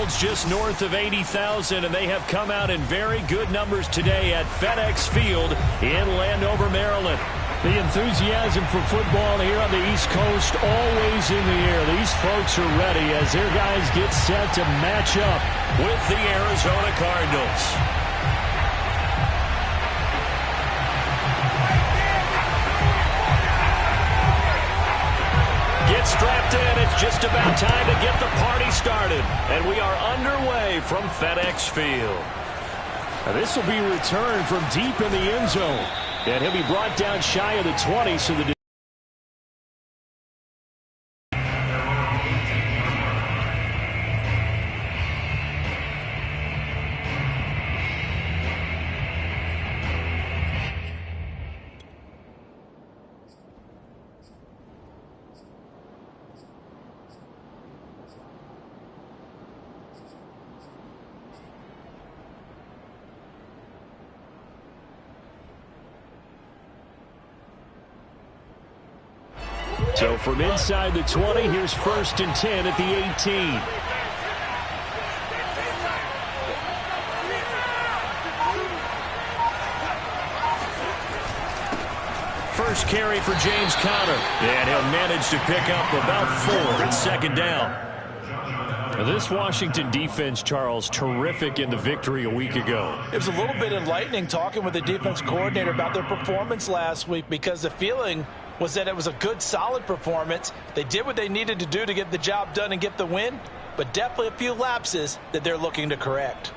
Cardinals just north of 80,000, and they have come out in very good numbers today at FedEx Field in Landover, Maryland. The enthusiasm for football here on the East Coast always in the air. These folks are ready as their guys get set to match up with the Arizona Cardinals. Get strapped in. It's just about time to get the party started. And we are underway from FedEx Field. Now, this will be returned from deep in the end zone. And he'll be brought down shy of the 20, so the So from inside the 20, here's 1st and 10 at the 18. First carry for James Conner. And he'll manage to pick up about 4 at 2nd down. This Washington defense, Charles, terrific in the victory a week ago. It was a little bit enlightening talking with the defense coordinator about their performance last week, because the feeling was that it was a good, solid performance. They did what they needed to do to get the job done and get the win, but definitely a few lapses that they're looking to correct.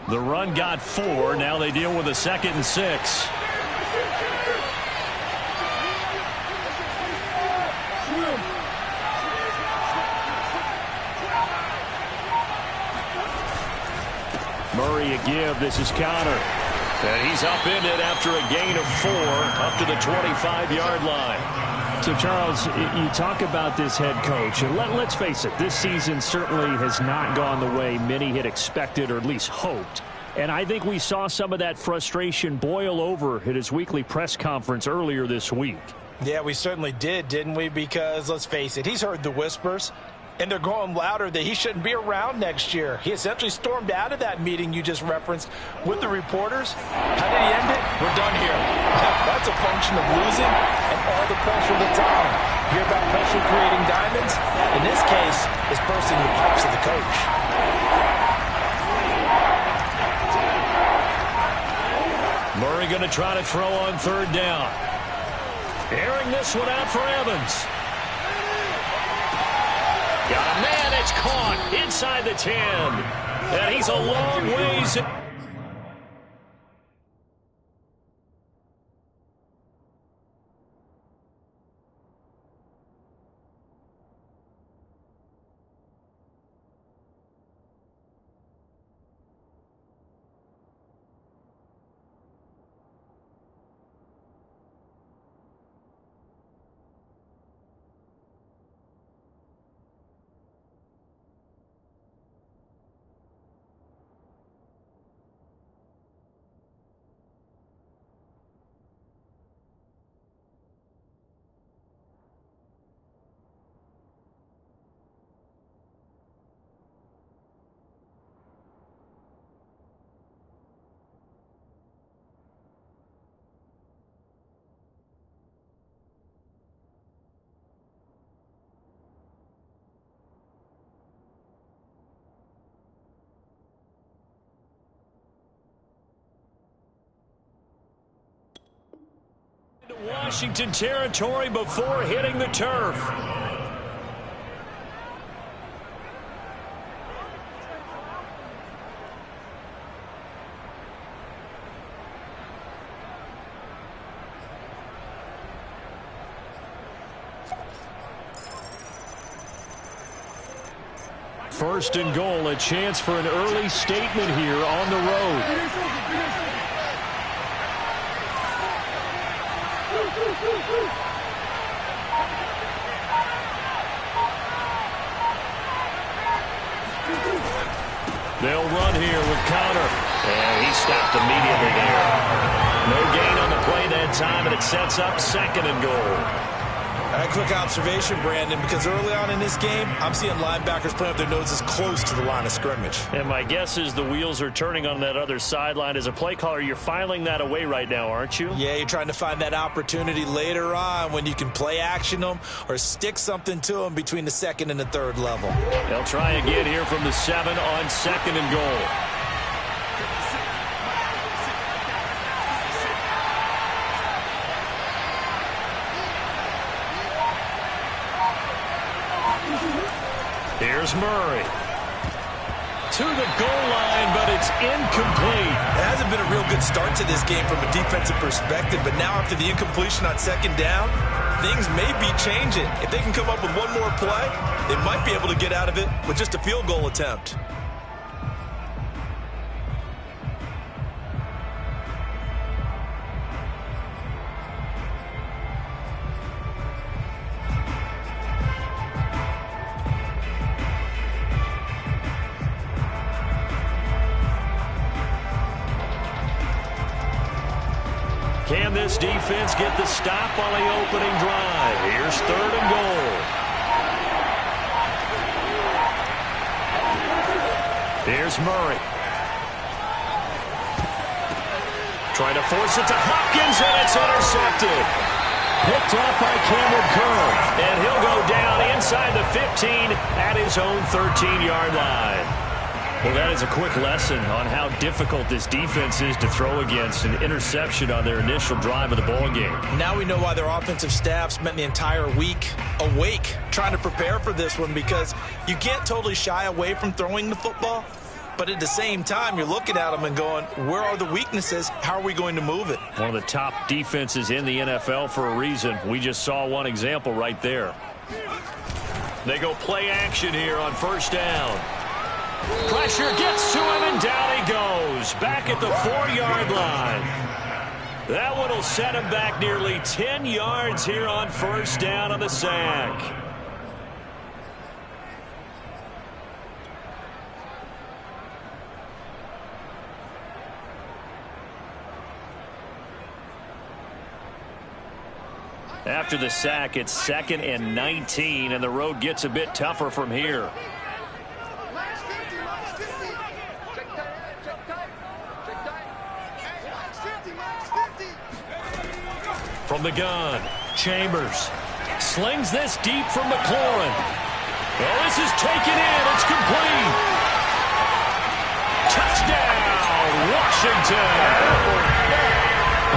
The run got 4. Now they deal with a 2nd and 6. Murray a give. This is Conner. And he's upended after a gain of 4 up to the 25-yard line. So, Charles, you talk about this head coach, and let's face it, this season certainly has not gone the way many had expected or at least hoped. And I think we saw some of that frustration boil over at his weekly press conference earlier this week. Yeah, we certainly did, didn't we? Because, let's face it, he's heard the whispers, and they're growing louder that he shouldn't be around next year. He essentially stormed out of that meeting you just referenced with the reporters. How did he end it? We're done here. That's a function of losing and all the pressure that's on him. Hear about pressure creating diamonds? In this case, it's bursting the pipes of the coach. Murray going to try to throw on 3rd down. Airing this one out for Evans. Got a man, it's caught inside the 10. And he's a long ways. Washington territory before hitting the turf. First and goal, a chance for an early statement here on the road. They'll run here with Conner. And he stopped immediately there. No gain on the play that time, and it sets up 2nd and goal. A quick observation, Brandon, because early on in this game, I'm seeing linebackers playing with their noses close to the line of scrimmage. And my guess is the wheels are turning on that other sideline. As a play caller, you're filing that away right now, aren't you? Yeah, you're trying to find that opportunity later on when you can play action them or stick something to them between the second and the third level. They'll try again here from the 7 on 2nd and goal. Here's Murray. To the goal line, but it's incomplete. It hasn't been a real good start to this game from a defensive perspective, but now after the incompletion on 2nd down, things may be changing. If they can come up with one more play, they might be able to get out of it with just a field goal attempt. Can this defense get the stop on the opening drive? Here's 3rd and goal. Here's Murray. Trying to force it to Hopkins, and it's intercepted. Picked off by Cameron Curl. And he'll go down inside the 15 at his own 13-yard line. Well, that is a quick lesson on how difficult this defense is to throw against. An interception on their initial drive of the ball game. Now we know why their offensive staff spent the entire week awake trying to prepare for this one, because you can't totally shy away from throwing the football, but at the same time you're looking at them and going, where are the weaknesses? How are we going to move it? One of the top defenses in the NFL for a reason. We just saw one example right there. They go play action here on 1st down. Pressure gets to him, and down he goes. Back at the 4-yard line. That one will set him back nearly 10 yards here on 1st down on the sack. After the sack, it's 2nd and 19, and the road gets a bit tougher from here. From the gun, Chambers slings this deep from McLaurin. Oh, this is taken in. It's complete. Touchdown, Washington.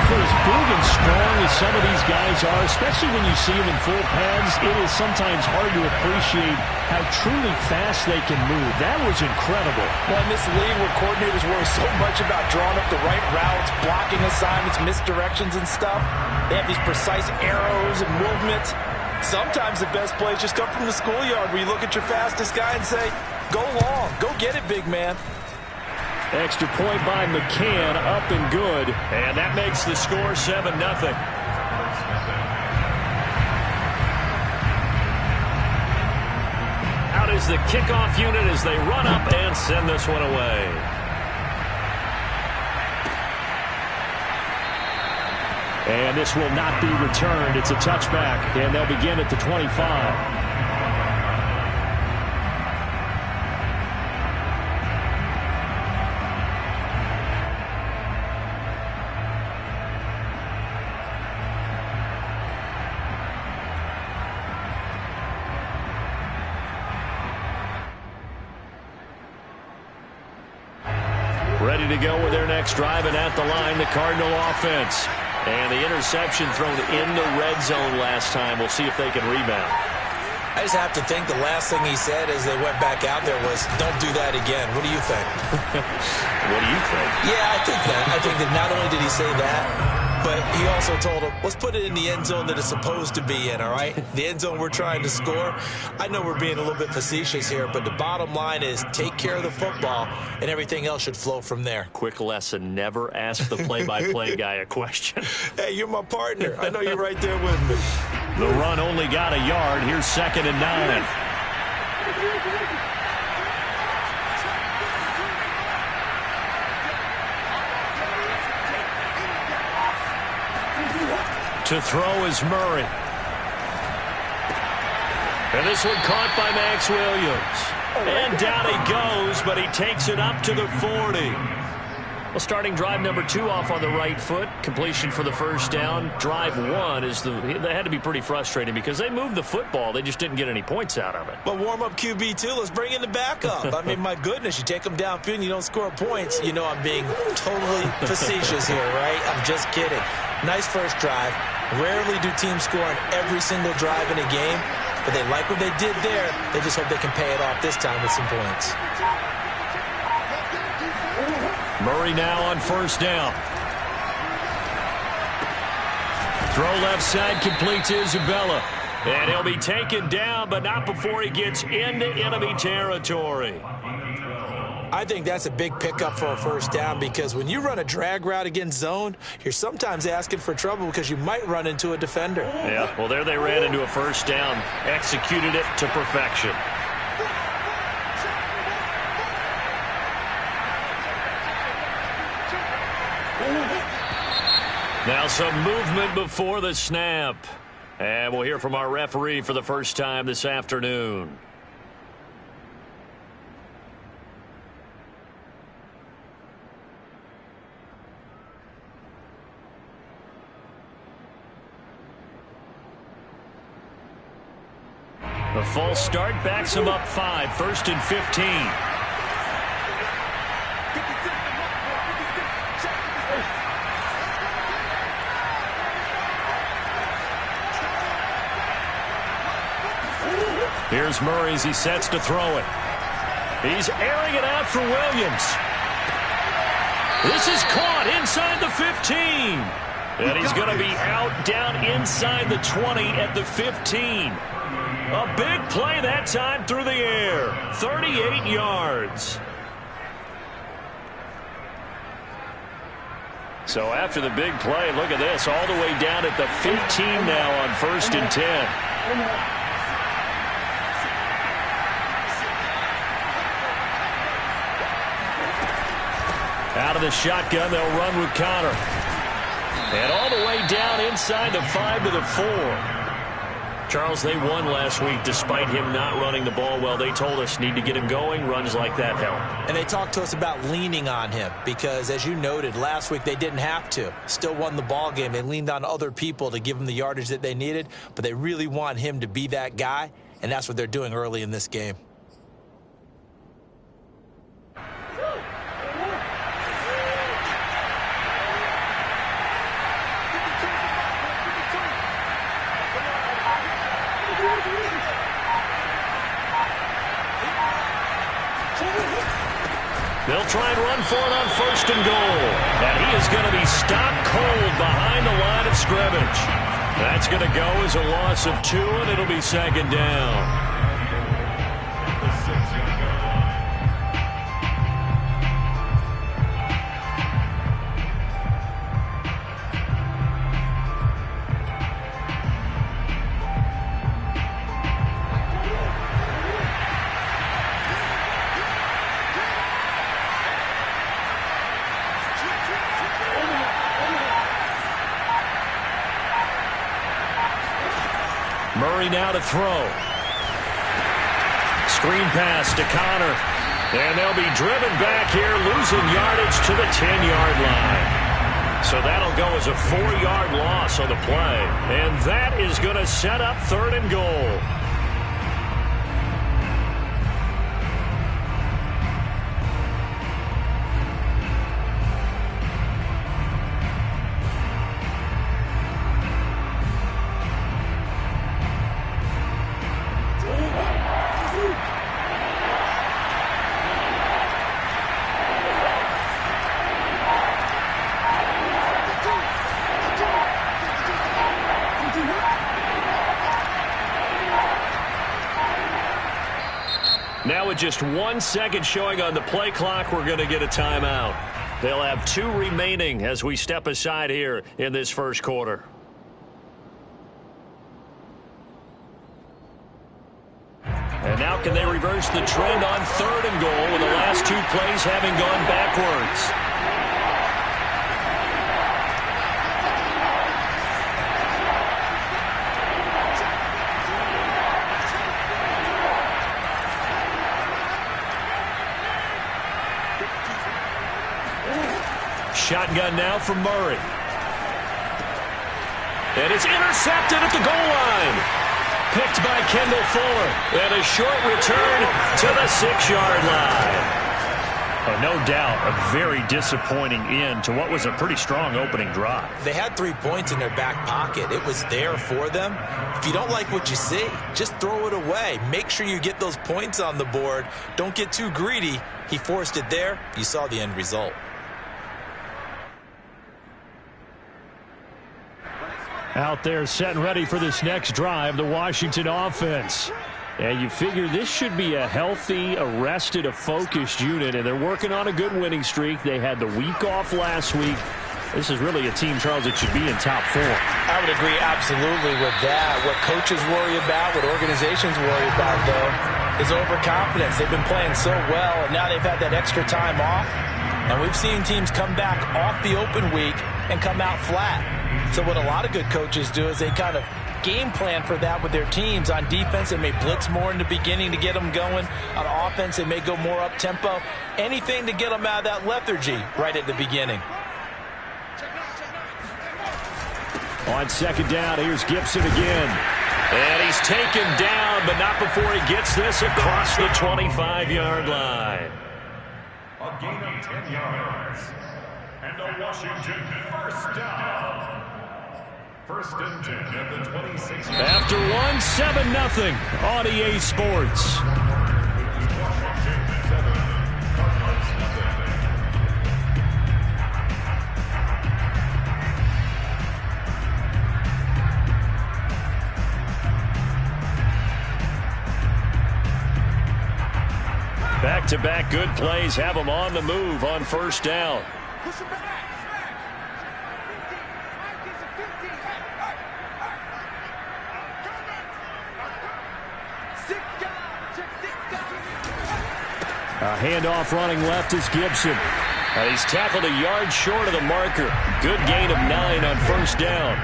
For as big and strong as some of these guys are, especially when you see them in full pads, it is sometimes hard to appreciate how truly fast they can move. That was incredible. Well, in this league where coordinators worry so much about drawing up the right routes, blocking assignments, misdirections and stuff, they have these precise arrows and movements. Sometimes the best plays just come from the schoolyard where you look at your fastest guy and say, go long, go get it, big man. Extra point by McCann, up and good. And that makes the score 7-0. Out is the kickoff unit as they run up and send this one away. And this will not be returned. It's a touchback, and they'll begin at the 25. Ready to go with their next drive, and at the line, the Cardinal offense. And the interception thrown in the red zone last time. We'll see if they can rebound. I just have to think the last thing he said as they went back out there was, don't do that again. What do you think? What do you think? Yeah, I think that. I think that not only did he say that, but he also told him, let's put it in the end zone that it's supposed to be in, all right? The end zone we're trying to score. I know we're being a little bit facetious here, but the bottom line is take care of the football, and everything else should flow from there. Quick lesson, never ask the play-by-play guy a question. Hey, you're my partner. I know you're right there with me. The run only got a yard. Here's 2nd and 9. To throw is Murray. And this one caught by Max Williams. And down he goes, but he takes it up to the 40. Well, starting drive number 2 off on the right foot. Completion for the first down. Drive 1 they had to be pretty frustrating because they moved the football. They just didn't get any points out of it. But warm-up QB, too. Let's bring in the backup. I mean, my goodness, you take them downfield and you don't score points. You know I'm being totally facetious here, right? I'm just kidding. Nice first drive. Rarely do teams score on every single drive in a game, but they like what they did there. They just hope they can pay it off this time with some points. Murray now on first down. Throw left side, complete to Isabella. And he'll be taken down, but not before he gets into enemy territory. I think that's a big pickup for a first down because when you run a drag route against zone, you're sometimes asking for trouble because you might run into a defender. Yeah, well, there they ran into a first down, executed it to perfection. Now some movement before the snap. And we'll hear from our referee for the first time this afternoon. The false start backs him up 5, 1st and 15. Here's Murray as he sets to throw it. He's airing it out for Williams. This is caught inside the 15. And he's going to be out down inside the 20 at the 15. A big play that time through the air. 38 yards. So after the big play, look at this. All the way down at the 15 now on 1st and 10. Out of the shotgun, they'll run with Connor. And all the way down inside the 5 to the 4. Charles, they won last week despite him not running the ball well. They told us need to get him going. Runs like that help. And they talked to us about leaning on him because, as you noted, last week they didn't have to. Still won the ball game. They leaned on other people to give them the yardage that they needed, but they really want him to be that guy, and that's what they're doing early in this game. They'll try and run for it on 1st and goal. And he is going to be stopped cold behind the line of scrimmage. That's going to go as a loss of 2, and it'll be 2nd down. Murray now to throw. Screen pass to Connor. And they'll be driven back here, losing yardage to the 10-yard line. So that'll go as a 4-yard loss on the play. And that is going to set up 3rd and goal. Now with just 1 second showing on the play clock, we're going to get a timeout. They'll have 2 remaining as we step aside here in this first quarter. And now can they reverse the trend on 3rd and goal with the last 2 plays having gone backwards? Shotgun now from Murray. And it's intercepted at the goal line. Picked by Kendall Fuller. And a short return to the 6-yard line. No doubt a very disappointing end to what was a pretty strong opening drive. They had 3 points in their back pocket. It was there for them. If you don't like what you see, just throw it away. Make sure you get those points on the board. Don't get too greedy. He forced it there. You saw the end result. Out there set and ready for this next drive, the Washington offense. And you figure this should be a healthy, a rested, a focused unit, and they're working on a good winning streak. They had the week off last week. This is really a team, Charles, that should be in top 4. I would agree absolutely with that. What coaches worry about, what organizations worry about, though, is overconfidence. They've been playing so well, and now they've had that extra time off. And we've seen teams come back off the open week and come out flat. So what a lot of good coaches do is they kind of game plan for that with their teams. On defense, they may blitz more in the beginning to get them going. On offense, they may go more up-tempo. Anything to get them out of that lethargy right at the beginning. On second down, here's Gibson again. And he's taken down, but not before he gets this across the 25-yard line. A gain of 10 yards. And a Washington first down. First and 10 at the 26. After 1-7-0 on EA Sports. Back-to-back good plays have them on the move on first down. A handoff running left is Gibson. He's tackled a yard short of the marker. Good gain of 9 on first down.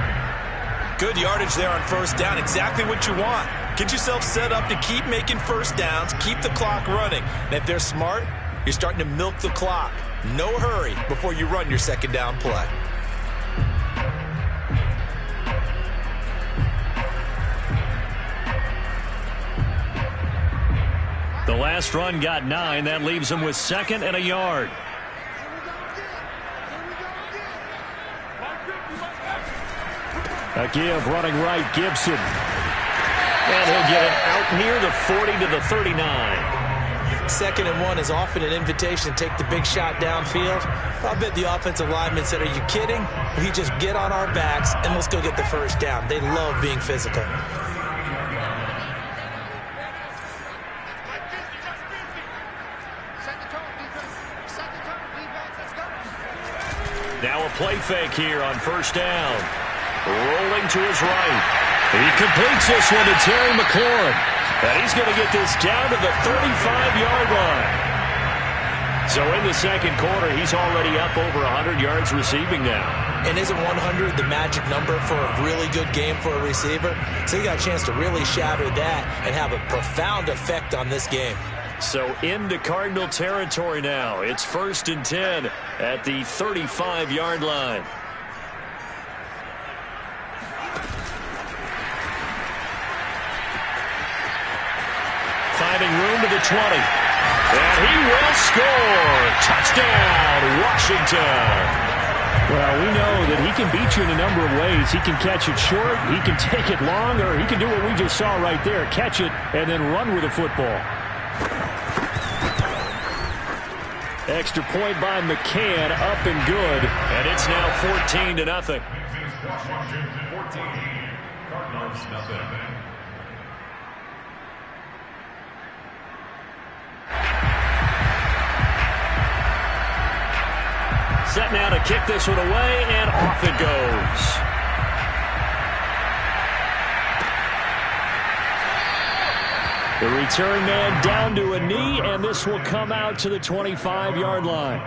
Good yardage there on first down. Exactly what you want. Get yourself set up to keep making first downs, keep the clock running. And if they're smart, you're starting to milk the clock. No hurry before you run your second down play. The last run got 9. That leaves him with 2nd and a yard. A give running right, Gibson. And he'll get it out near the 40 to the 39. 2nd and 1 is often an invitation to take the big shot downfield. I bet the offensive lineman said, are you kidding? We just get on our backs and let's go get the first down. They love being physical. Now a play fake here on first down. Rolling to his right. He completes this one to Terry McLaurin. And he's going to get this down to the 35-yard line. So in the second quarter, he's already up over 100 yards receiving now. And isn't 100 the magic number for a really good game for a receiver? So he got a chance to really shatter that and have a profound effect on this game. So into Cardinal territory now. It's 1st and 10 at the 35-yard line. Finding room to the 20. And he will score. Touchdown, Washington. Well, we know that he can beat you in a number of ways. He can catch it short, he can take it long, or he can do what we just saw right there, catch it and then run with the football. Extra point by McCann, up and good. And it's now 14-0. Washington 14, Cardinals nothing. Set now to kick this one away, and off it goes. The return man down to a knee, and this will come out to the 25-yard line.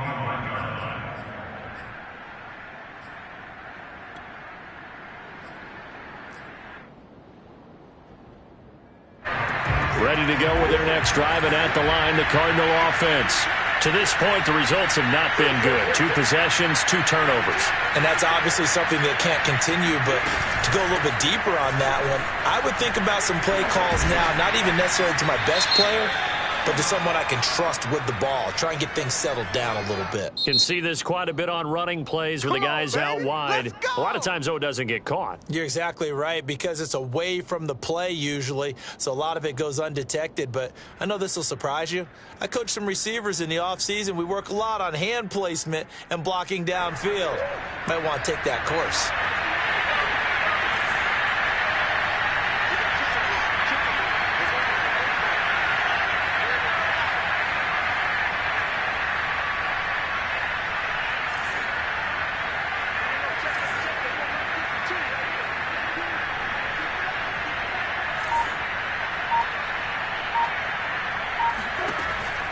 Ready to go with their next drive, and at the line, the Cardinal offense. To this point, the results have not been good. 2 possessions, 2 turnovers. And that's obviously something that can't continue, but to go a little bit deeper on that one, I would think about some play calls now, not even necessarily to my best player, but to someone I can trust with the ball. Try and get things settled down a little bit. Can see this quite a bit on running plays where the guy's out wide. A lot of times, though, it doesn't get caught. You're exactly right, because it's away from the play usually, so a lot of it goes undetected. But I know this will surprise you. I coach some receivers in the offseason. We work a lot on hand placement and blocking downfield. Might want to take that course.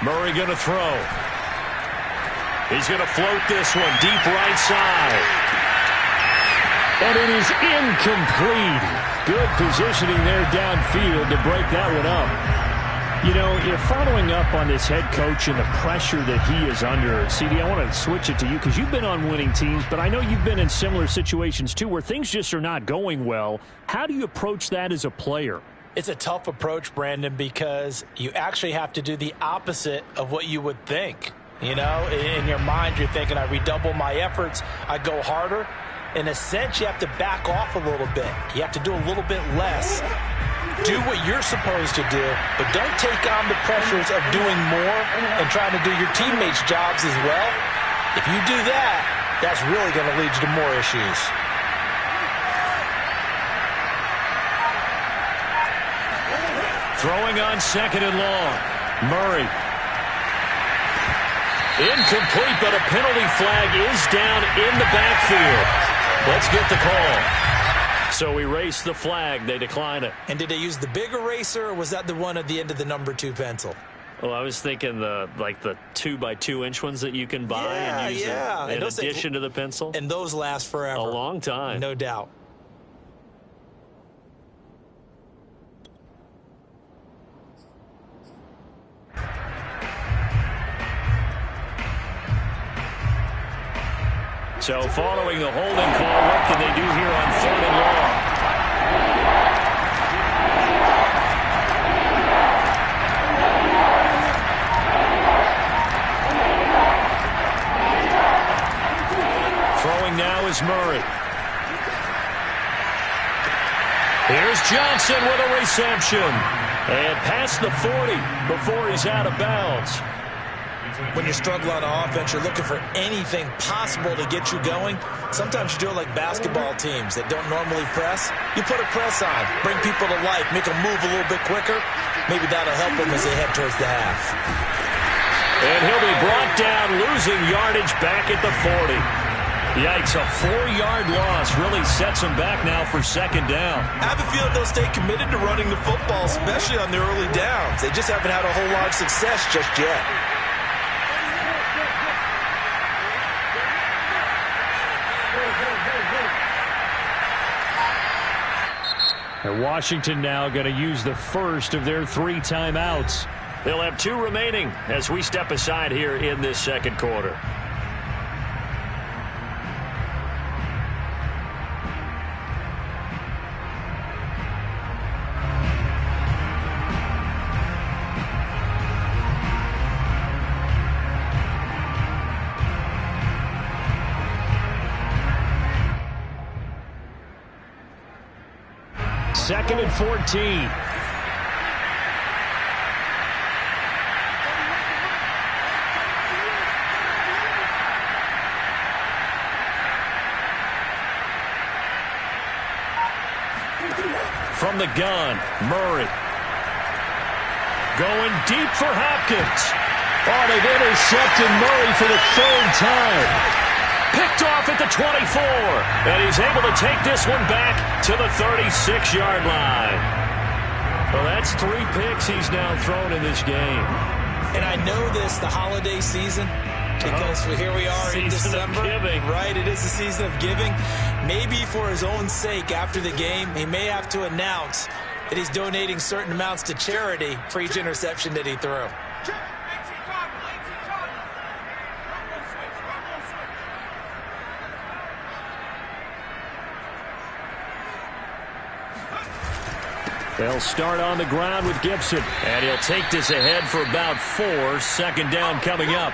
Murray going to throw. He's going to float this one deep right side. And it is incomplete. Good positioning there downfield to break that one up. You know, you're following up on this head coach and the pressure that he is under. CD, I want to switch it to you because you've been on winning teams, but I know you've been in similar situations too where things just are not going well. How do you approach that as a player? It's a tough approach, Brandon, because you actually have to do the opposite of what you would think. You know, in your mind, you're thinking, I redouble my efforts, I go harder. In a sense, you have to back off a little bit. You have to do a little bit less. Do what you're supposed to do, but don't take on the pressures of doing more and trying to do your teammates' jobs as well. If you do that, that's really going to lead you to more issues. Throwing on 2nd and long. Murray. Incomplete, but a penalty flag is down in the backfield. Let's get the call. So erase the flag. They decline it. And did they use the big eraser, or was that the one at the end of the number 2 pencil? Well, I was thinking the 2x2-inch ones that you can buy and use in addition to the pencil. And those last forever. A long time. No doubt. So following the holding call, what can they do here on 3rd and long? Throwing now is Murray. Here's Johnson with a reception. And past the 40 before he's out of bounds. When you struggle on offense, you're looking for anything possible to get you going. Sometimes you do it like basketball teams that don't normally press. You put a press on, bring people to life, make them move a little bit quicker. Maybe that'll help them as they head towards the half. And he'll be brought down, losing yardage back at the 40. Yikes, a 4-yard loss really sets them back now for 2nd down. I have a feeling they'll stay committed to running the football, especially on their early downs. They just haven't had a whole lot of success just yet. And Washington now going to use the first of their 3 timeouts. They'll have 2 remaining as we step aside here in this 2nd quarter. Second and 14. From the gun, Murray. Going deep for Hopkins. Oh, they've intercepted Murray for the 3rd time. Picked off at the 24. And he's able to take this one back to the 36-yard line. Well, that's 3 picks he's now thrown in this game. And I know this, the holiday season, because here we are in December. Right, it is the season of giving. Maybe for his own sake after the game, he may have to announce that he's donating certain amounts to charity for each interception that he threw. They'll start on the ground with Gibson. And he'll take this ahead for about 4. Second down coming up.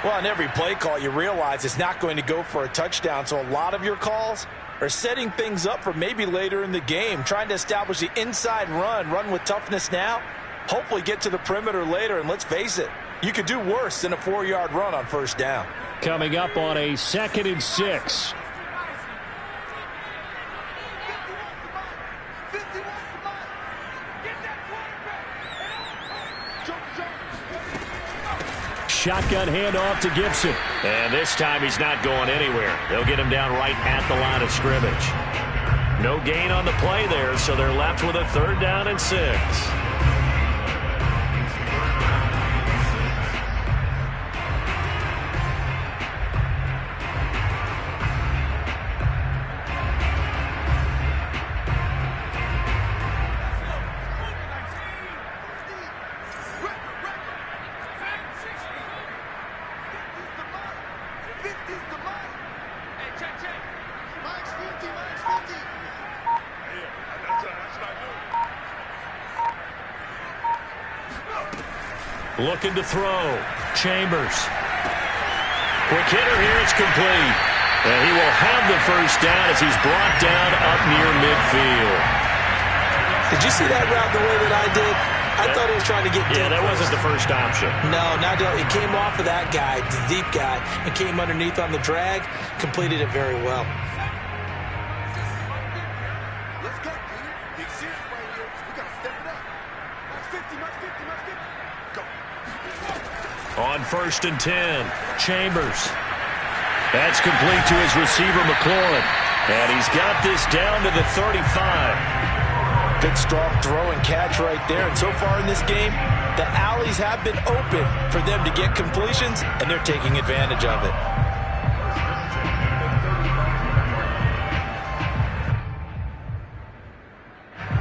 Well, on every play call, you realize it's not going to go for a touchdown. So a lot of your calls are setting things up for maybe later in the game, trying to establish the inside run with toughness now, hopefully get to the perimeter later. And let's face it, you could do worse than a 4-yard run on first down. Coming up on a 2nd and 6. Shotgun handoff to Gibson. And this time he's not going anywhere. They'll get him down right at the line of scrimmage. No gain on the play there, so they're left with a 3rd down and 6. Looking to throw. Chambers. Quick hitter here. It's complete. And he will have the first down as he's brought down up near midfield. Did you see that route the way that I did? I thought he was trying to get deep. Yeah, that wasn't the first option. No, it came off of that guy, the deep guy, and came underneath on the drag. Completed it very well. Let's go, dude. Big serious right here. We got to step it up. Max 50, Max 50, Max 50. Go. On 1st and 10, Chambers. That's complete to his receiver, McLaurin. And he's got this down to the 35. Good strong throw and catch right there. And so far in this game, the alleys have been open for them to get completions, and they're taking advantage of it.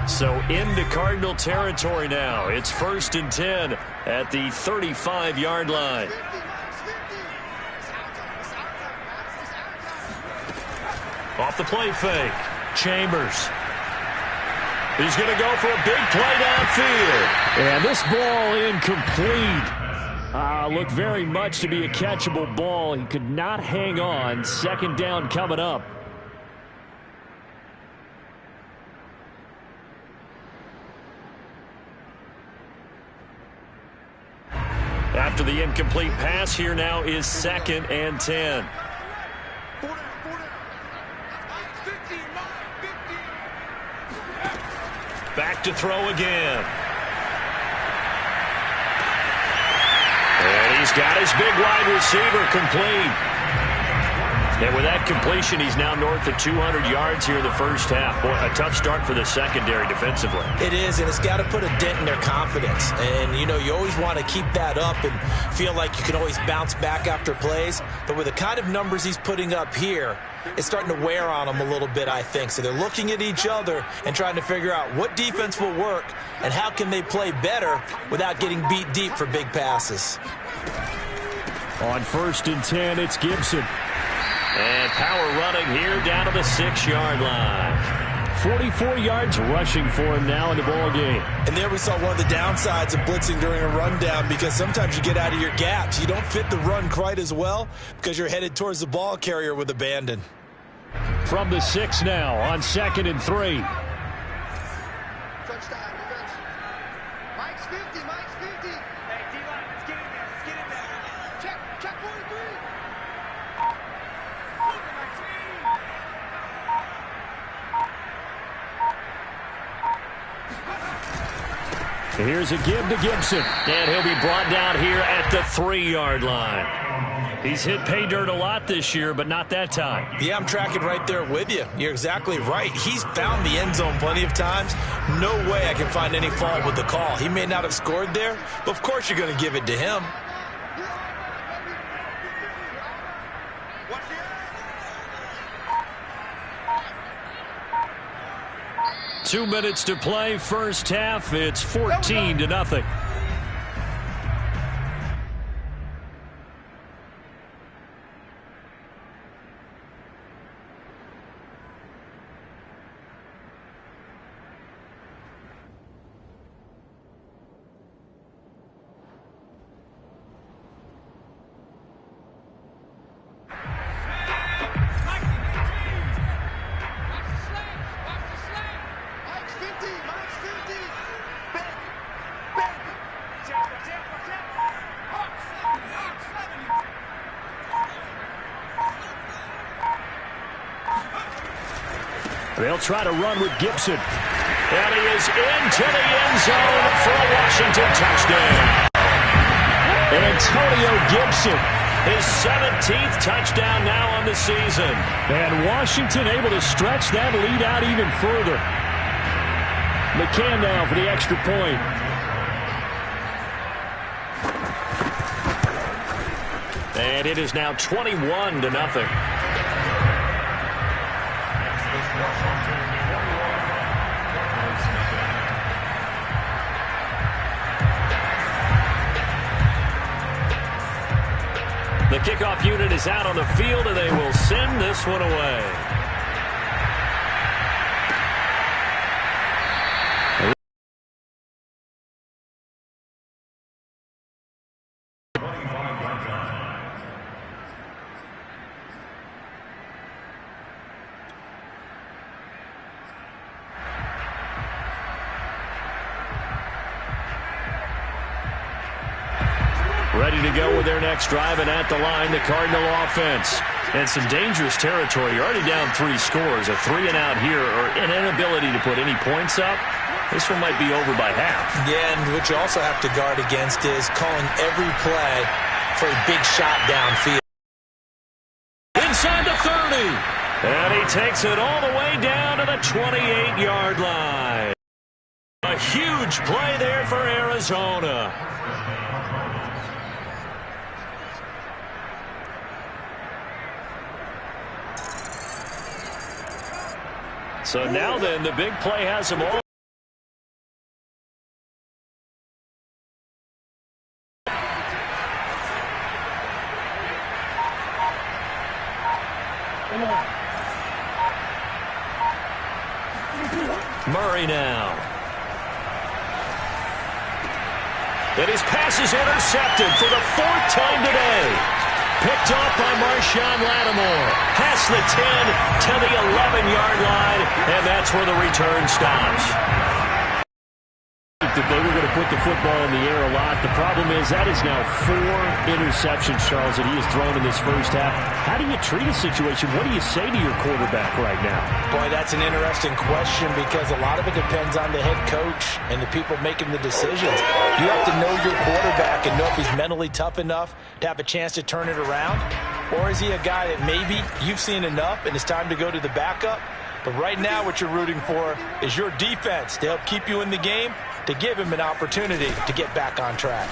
So into Cardinal territory now. It's 1st and 10 at the 35-yard line. Off the play fake. Chambers. He's going to go for a big play downfield. And this ball incomplete. Looked very much to be a catchable ball. He could not hang on. 2nd down coming up. After the incomplete pass, here now is 2nd and 10. Back to throw again. And he's got his big wide receiver complete. And with that completion, he's now north of 200 yards here in the first half. Boy, a tough start for the secondary defensively. It is, and it's got to put a dent in their confidence. And, you know, you always want to keep that up and feel like you can always bounce back after plays. But with the kind of numbers he's putting up here, it's starting to wear on them a little bit, I think. So they're looking at each other and trying to figure out what defense will work and how can they play better without getting beat deep for big passes. On 1st and 10, it's Gibson. And power running here down to the 6-yard line. 44 yards rushing for him now in the ball game. And there we saw one of the downsides of blitzing during a rundown, because sometimes you get out of your gaps. You don't fit the run quite as well because you're headed towards the ball carrier with abandon. From the 6 now on 2nd and 3. Touchdown, defense. Mike's 50, Mike's 50. Hey, D-line, let's get in there. Let's get in there. Check 43. Here's a give to Gibson. And he'll be brought down here at the 3-yard line. He's hit pay dirt a lot this year, but not that time. Yeah, I'm tracking right there with you. You're exactly right. He's found the end zone plenty of times. No way I can find any fault with the call. He may not have scored there, but of course you're going to give it to him. 2 minutes to play, first half. It's 14-0. They'll try to run with Gibson. And he is into the end zone for a Washington touchdown. Antonio Gibson. His 17th touchdown now on the season. And Washington able to stretch that lead out even further. McCann now for the extra point. And it is now 21-0. The kickoff unit is out on the field, and they will send this one away. Ready to go with their next drive, and at the line, the Cardinal offense. And some dangerous territory. You're already down 3 scores. A 3-and-out here, or an inability to put any points up. This one might be over by half. Yeah, and what you also have to guard against is calling every play for a big shot downfield. Inside the 30. And he takes it all the way down to the 28-yard line. A huge play there for Arizona. So now then, the big play has them all. Murray now. And his pass is intercepted for the 4th time today. Picked off by Marshawn Lattimore. Past the 10 to the 11-yard line, and that's where the return stops. That they were going to put the football in the air a lot. The problem is that is now 4 interceptions, Charles, that he has thrown in this first half. How do you treat a situation? What do you say to your quarterback right now? Boy, that's an interesting question because a lot of it depends on the head coach and the people making the decisions. You have to know your quarterback and know if he's mentally tough enough to have a chance to turn it around. Or is he a guy that maybe you've seen enough and it's time to go to the backup? But right now what you're rooting for is your defense to help keep you in the game, to give him an opportunity to get back on track.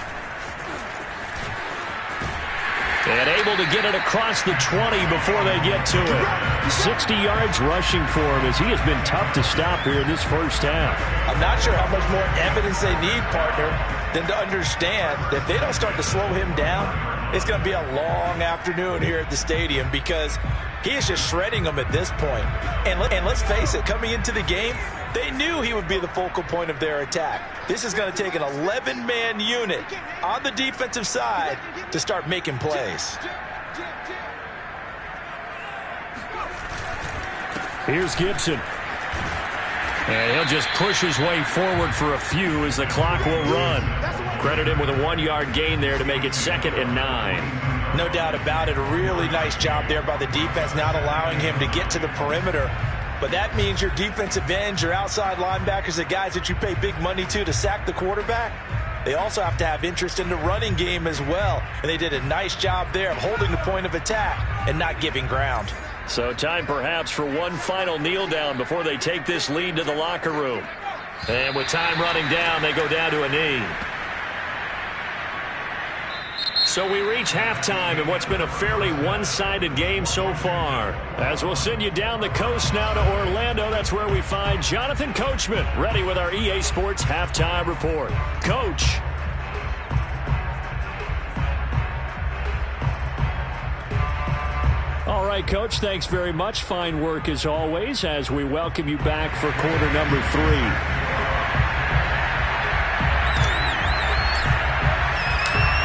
And able to get it across the 20 before they get to it. 60 yards rushing for him as he has been tough to stop here in this first half. I'm not sure how much more evidence they need, partner, than to understand that if they don't start to slow him down, it's going to be a long afternoon here at the stadium because he is just shredding them at this point. And let's face it, coming into the game, they knew he would be the focal point of their attack. This is going to take an 11-man unit on the defensive side to start making plays. Here's Gibson. And he'll just push his way forward for a few as the clock will run. Credit him with a 1-yard gain there to make it 2nd and 9. No doubt about it. A really nice job there by the defense, not allowing him to get to the perimeter. But that means your defensive ends, your outside linebackers, the guys that you pay big money to sack the quarterback, they also have to have interest in the running game as well. And they did a nice job there of holding the point of attack and not giving ground. So time perhaps for one final kneel down before they take this lead to the locker room. And with time running down, they go down to a knee. So we reach halftime in what's been a fairly one-sided game so far. As we'll send you down the coast now to Orlando, that's where we find Jonathan Coachman, ready with our EA Sports Halftime Report. Coach. All right, Coach, thanks very much. Fine work as always as we welcome you back for quarter number 3.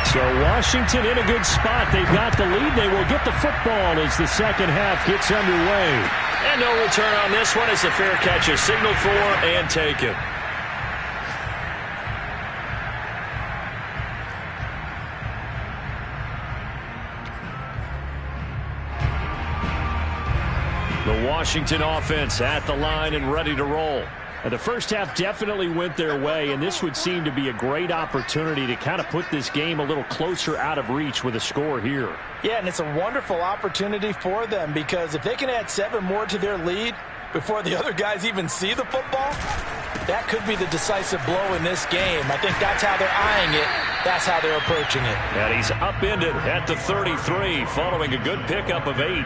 So Washington in a good spot. They've got the lead. They will get the football as the second half gets underway. And no return on this one as the fair catch is signaled for and taken. The Washington offense at the line and ready to roll. And the first half definitely went their way, and this would seem to be a great opportunity to kind of put this game a little closer out of reach with a score here. Yeah, and it's a wonderful opportunity for them, because if they can add 7 more to their lead before the other guys even see the football, that could be the decisive blow in this game. I think that's how they're eyeing it. That's how they're approaching it. And he's upended at the 33 following a good pickup of 8.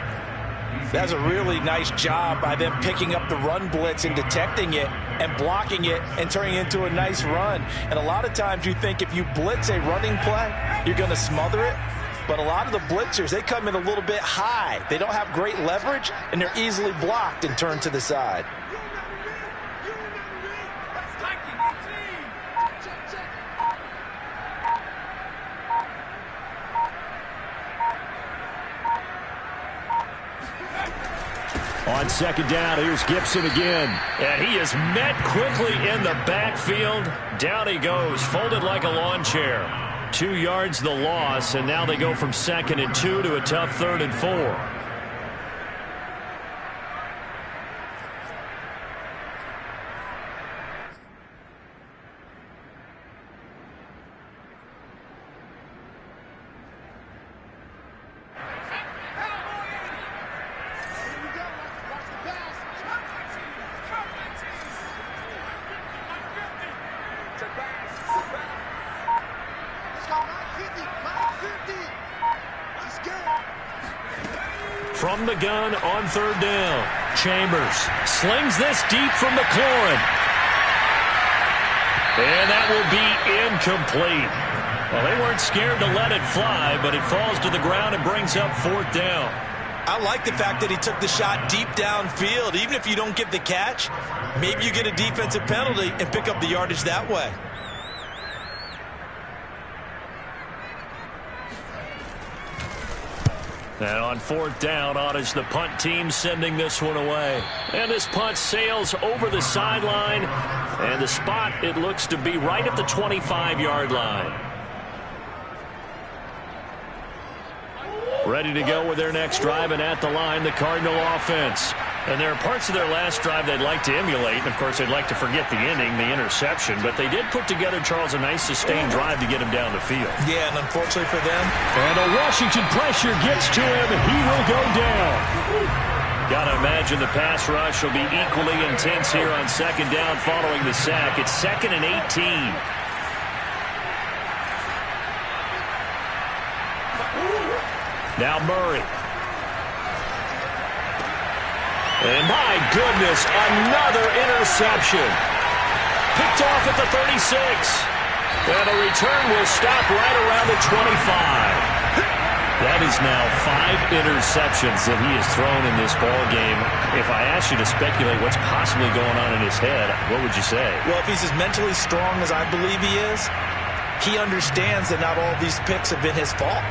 That's a really nice job by them picking up the run blitz and detecting it and blocking it and turning it into a nice run. And a lot of times you think if you blitz a running play, you're going to smother it. But a lot of the blitzers, they come in a little bit high. They don't have great leverage, and they're easily blocked and turned to the side. On second down, here's Gibson again. And he is met quickly in the backfield. Down he goes, folded like a lawn chair. 2 yards the loss, and now they go from 2nd and 2 to a tough 3rd and 4. From the gun on 3rd down. Chambers slings this deep from McLaurin. And that will be incomplete. Well, they weren't scared to let it fly, but it falls to the ground and brings up 4th down. I like the fact that he took the shot deep downfield. Even if you don't get the catch, maybe you get a defensive penalty and pick up the yardage that way. And on 4th down, is the punt team sending this one away. And this punt sails over the sideline. And the spot, it looks to be right at the 25-yard line. Ready to go with their next drive, and at the line, the Cardinal offense. And there are parts of their last drive they'd like to emulate. And, of course, they'd like to forget the ending, the interception. But they did put together, Charles, a nice sustained drive to get him down the field. Yeah, and unfortunately for them. And the Washington pressure gets to him. He will go down. Got to imagine the pass rush will be equally intense here on 2nd down following the sack. It's 2nd and 18. Now Murray. And my goodness, another interception. Picked off at the 36. And the return will stop right around the 25. That is now 5 interceptions that he has thrown in this ball game. If I asked you to speculate what's possibly going on in his head, what would you say? Well, if he's as mentally strong as I believe he is, he understands that not all these picks have been his fault.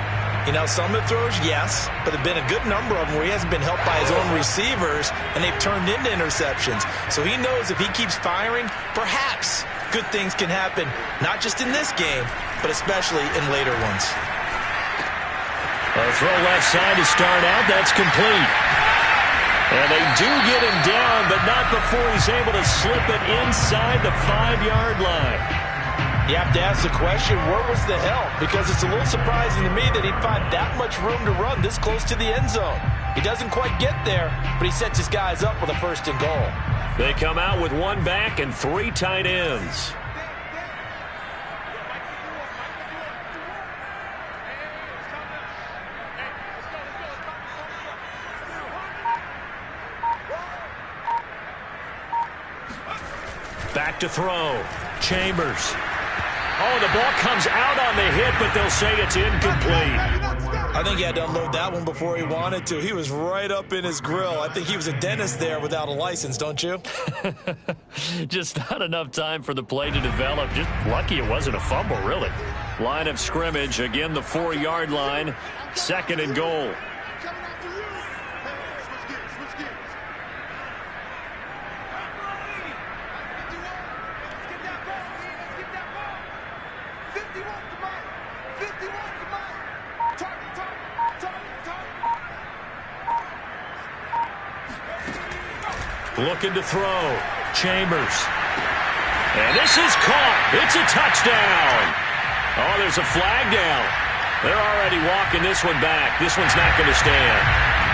You know, some of the throws, yes, but there have been a good number of them where he hasn't been helped by his own receivers, and they've turned into interceptions. So he knows if he keeps firing, perhaps good things can happen, not just in this game, but especially in later ones. A throw left side to start out. That's complete. And they do get him down, but not before he's able to slip it inside the 5-yard line. You have to ask the question, where was the help? Because it's a little surprising to me that he'd find that much room to run this close to the end zone. He doesn't quite get there, but he sets his guys up with a 1st and goal. They come out with 1 back and 3 tight ends. Back to throw. Chambers. Oh, the ball comes out on the hit, but they'll say it's incomplete. I think he had to unload that one before he wanted to. He was right up in his grill. I think he was a dentist there without a license, don't you? Just not enough time for the play to develop. Just lucky it wasn't a fumble, really. Line of scrimmage, again the 4-yard line. 2nd and goal. Looking to throw. Chambers. And this is caught. It's a touchdown. Oh, there's a flag down. They're already walking this one back. This one's not going to stand.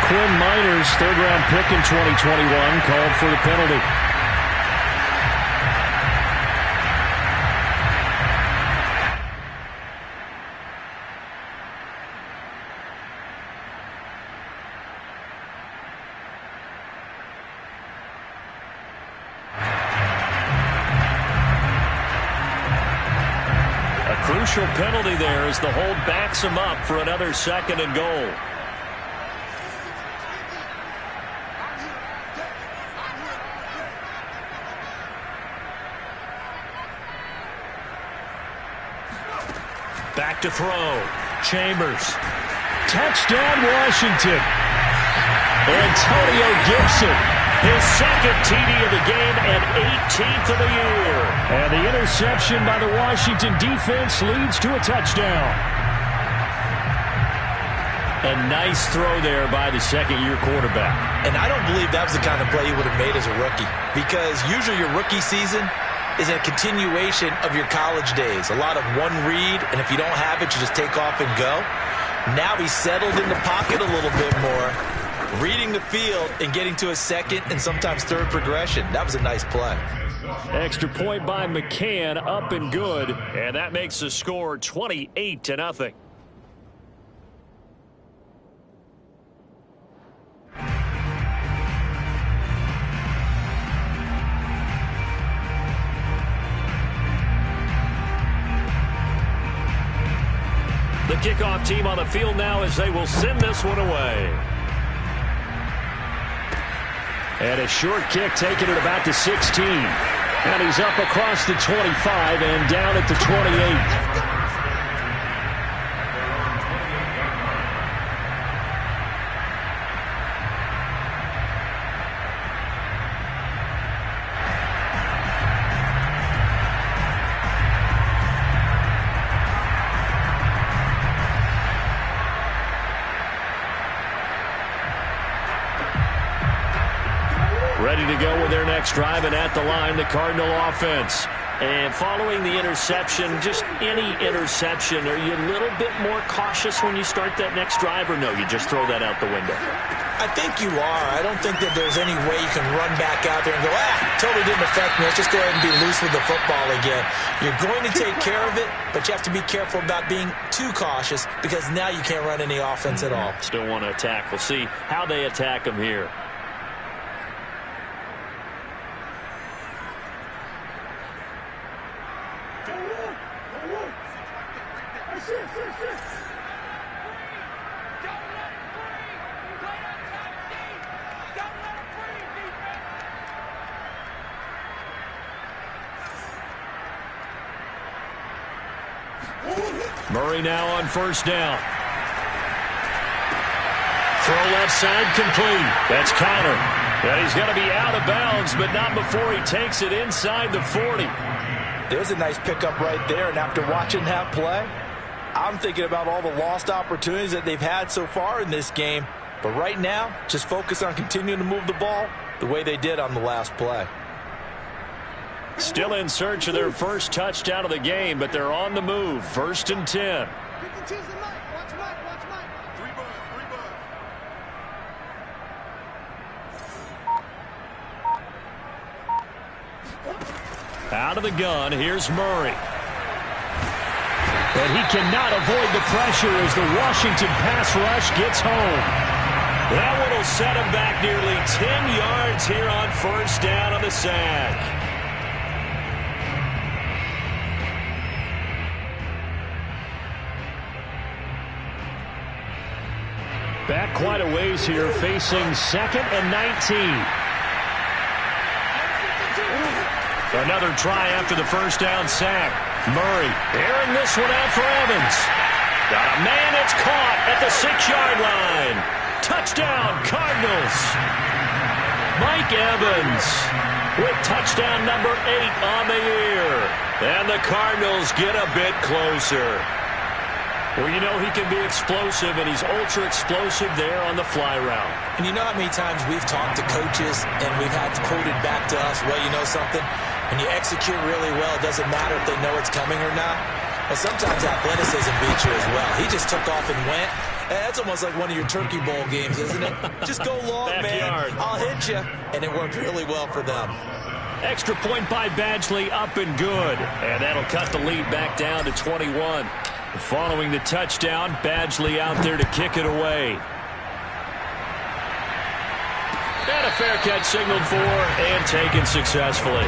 Quinn Miners, third-round pick in 2021, called for the penalty. Crucial penalty there as the hold backs him up for another 2nd and goal. Back to throw. Chambers. Touchdown, Washington. Antonio Gibson. His 2nd TD of the game and 18th of the year. And the interception by the Washington defense leads to a touchdown. A nice throw there by the 2nd-year quarterback. And I don't believe that was the kind of play he would have made as a rookie, because usually your rookie season is a continuation of your college days. A lot of one read, and if you don't have it, you just take off and go. Now he's settled in the pocket a little bit more, reading the field and getting to a 2nd and sometimes 3rd progression. That was a nice play. Extra point by McCann, up and good. And that makes the score 28-0. The kickoff team on the field now as they will send this one away. And a short kick taken at about the 16. And he's up across the 25 and down at the 28. Ready to go with their next drive, and at the line, the Cardinal offense. And following the interception, just any interception, are you a little bit more cautious when you start that next drive, or no, you just throw that out the window? I think you are. I don't think that there's any way you can run back out there and go, totally didn't affect me. Let's just go ahead and be loose with the football again. You're going to take care of it, but you have to be careful about being too cautious, because now you can't run any offense at all. Still want to attack. We'll see how they attack them here. Murray now on 1st down. Throw left side complete. That's counter. And he's going to be out of bounds, but not before he takes it inside the 40. There's a nice pickup right there, and after watching that play, I'm thinking about all the lost opportunities that they've had so far in this game. But right now, just focus on continuing to move the ball the way they did on the last play. Still in search of their first touchdown of the game, but they're on the move. 1st and 10. Out of the gun, here's Murray. And he cannot avoid the pressure as the Washington pass rush gets home. That one will set him back nearly 10 yards here on 1st down on the sack. Back quite a ways here, facing 2nd and 19. Another try after the 1st down sack. Murray airing this one out for Evans. Got a man, it's caught at the 6-yard line. Touchdown, Cardinals. Mike Evans with touchdown number 8 on the year. And the Cardinals get a bit closer. Well, you know he can be explosive, and he's ultra-explosive there on the fly route. And you know how many times we've talked to coaches and we've had quoted back to us, well, you know something? When you execute really well, it doesn't matter if they know it's coming or not. Well, sometimes athleticism beats you as well. He just took off and went. That's almost like one of your Turkey Bowl games, isn't it? Just go long, Backyard. man. I'll hit you. And it worked really well for them. Extra point by Badgley, up and good. And that'll cut the lead back down to 21. Following the touchdown, Badgley out there to kick it away. And a fair catch signaled for and taken successfully.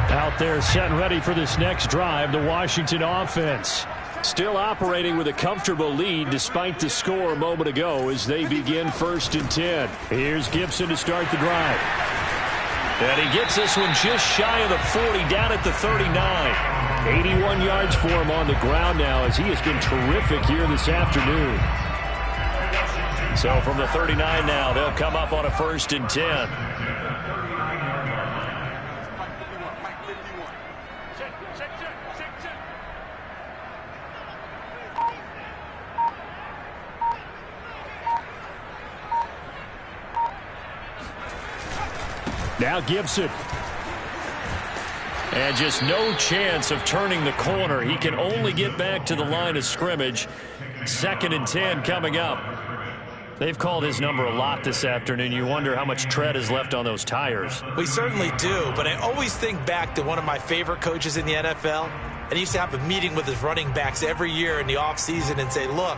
Out there set and ready for this next drive, the Washington offense. Still operating with a comfortable lead despite the score a moment ago as they begin 1st and 10. Here's Gibson to start the drive. And he gets this one just shy of the 40, down at the 39. 81 yards for him on the ground now as he has been terrific here this afternoon. So from the 39 now, they'll come up on a 1st and 10. Now Gibson. And just no chance of turning the corner. He can only get back to the line of scrimmage. 2nd and 10 coming up. They've called his number a lot this afternoon. You wonder how much tread is left on those tires. We certainly do, but I always think back to one of my favorite coaches in the NFL. And he used to have a meeting with his running backs every year in the offseason and say, look,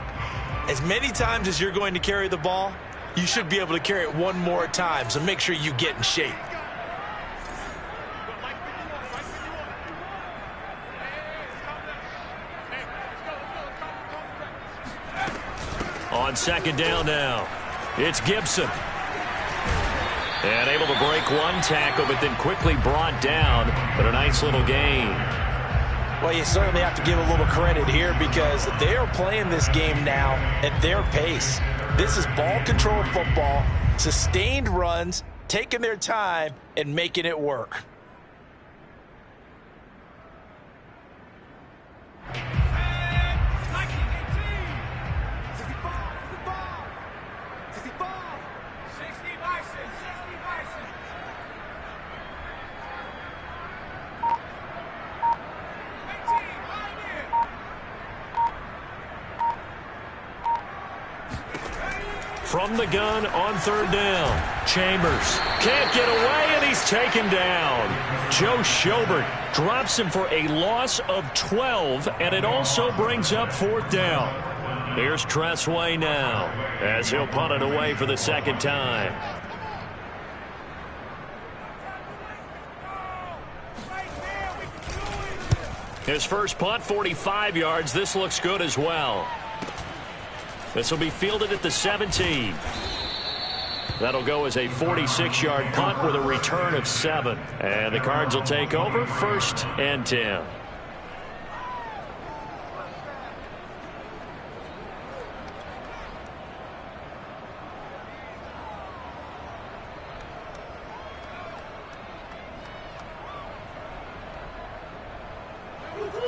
as many times as you're going to carry the ball, you should be able to carry it one more time, so make sure you get in shape. On 2nd down now, it's Gibson. And able to break one tackle, but then quickly brought down. But a nice little gain. Well, you certainly have to give a little credit here because they are playing this game now at their pace. This is ball control football, sustained runs, taking their time, and making it work. From the gun on 3rd down, Chambers can't get away, and he's taken down. Joe Schobert drops him for a loss of 12, and it also brings up 4th down. Here's Tressway now as he'll punt it away for the 2nd time. His first punt, 45 yards. This looks good as well. This will be fielded at the 17. That'll go as a 46-yard punt with a return of 7. And the Cards will take over 1st and 10.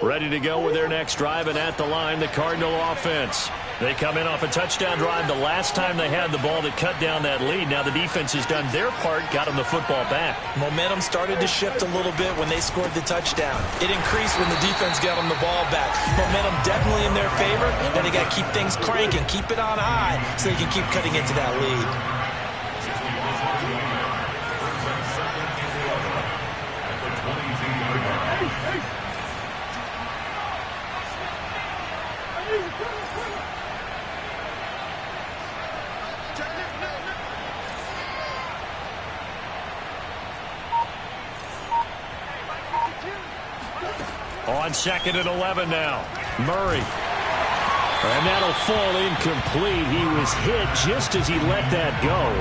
Ready to go with their next drive, and at the line, the Cardinal offense. They come in off a touchdown drive the last time they had the ball to cut down that lead. Now the defense has done their part, got them the football back. Momentum started to shift a little bit when they scored the touchdown. It increased when the defense got them the ball back. Momentum definitely in their favor. Now they got to keep things cranking, keep it on high so they can keep cutting into that lead. On 2nd and 11 now. Murray. And that'll fall incomplete. He was hit just as he let that go.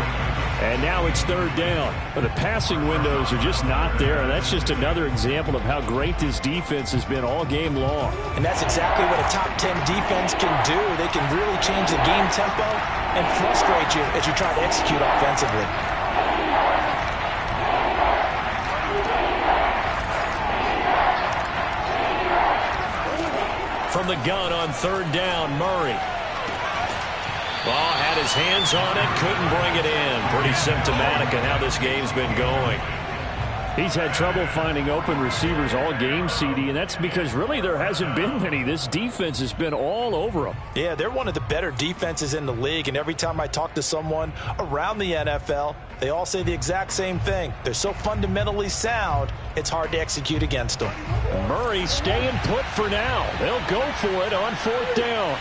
And now it's third down. But the passing windows are just not there, and that's just another example of how great this defense has been all game long. And that's exactly what a top 10 defense can do. They can really change the game tempo and frustrate you as you try to execute offensively. From the gun on third down, Murray. Ball had his hands on it, couldn't bring it in. Pretty symptomatic of how this game's been going. He's had trouble finding open receivers all game, CD, and that's because really there hasn't been many. This defense has been all over them. Yeah, they're one of the better defenses in the league, and every time I talk to someone around the NFL, they all say the exact same thing. They're so fundamentally sound, it's hard to execute against them. Murray staying put for now. They'll go for it on fourth down.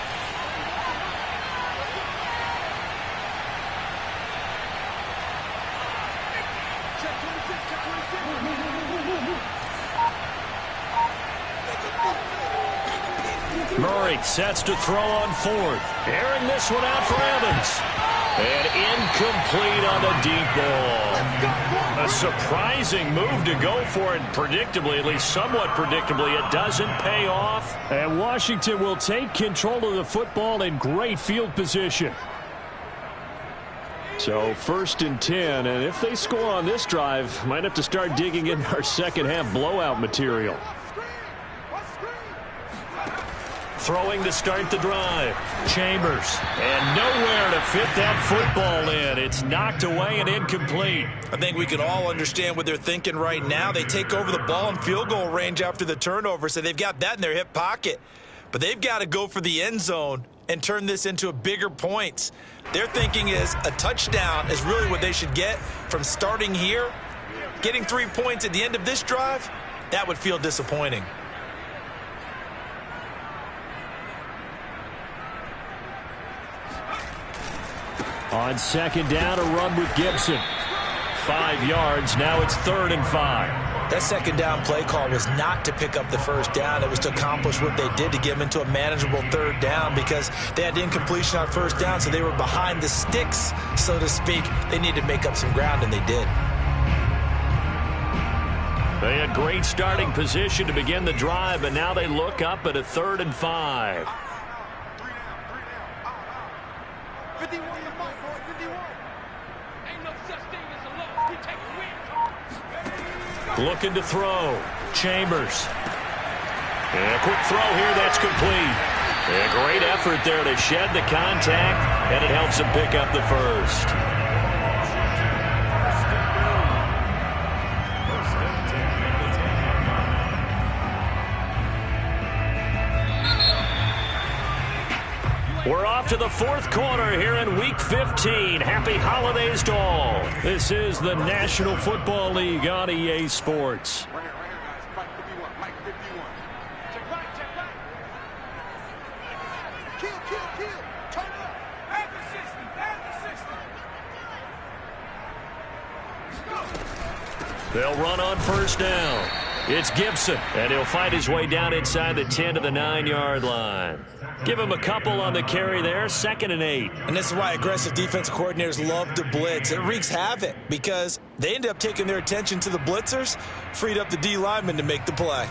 Murray sets to throw on fourth. Airing this one out for Evans. And incomplete on the deep ball. A surprising move to go for it. Predictably, at least somewhat predictably, it doesn't pay off. And Washington will take control of the football in great field position. So first and 10, and if they score on this drive, might have to start digging in our second half blowout material. Throwing to start the drive. Chambers. And nowhere to fit that football in. It's knocked away and incomplete. I think we can all understand what they're thinking right now. They take over the ball in field goal range after the turnover, so they've got that in their hip pocket. But they've got to go for the end zone and turn this into a bigger points. Their thinking is a touchdown is really what they should get from starting here. Getting 3 points at the end of this drive, that would feel disappointing. On second down, a run with Gibson. 5 yards. Now it's 3rd and 5. That second down play call was not to pick up the first down. It was to accomplish what they did to get them into a manageable third down because they had incompletion on first down, so they were behind the sticks, so to speak. They needed to make up some ground, and they did. They had great starting position to begin the drive, and now they look up at a 3rd and 5. 51 to 5, 51. Ain't no such thing as a loss. We take a win. Looking to throw. Chambers. And a quick throw here. That's complete. A great effort there to shed the contact, and it helps him pick up the first. We're off to the 4th quarter here in Week 15. Happy holidays to all. This is the National Football League on EA Sports. Right here, guys. Mike 51. Mike 51. Check right, check right. Kill. Turn it up. Add the 60. They'll run on first down. It's Gibson, and he'll fight his way down inside the 10 to the 9-yard line. Give him a couple on the carry there, 2nd and 8. And this is why aggressive defensive coordinators love to blitz. It wreaks havoc because they end up taking their attention to the blitzers, freed up the D lineman to make the play.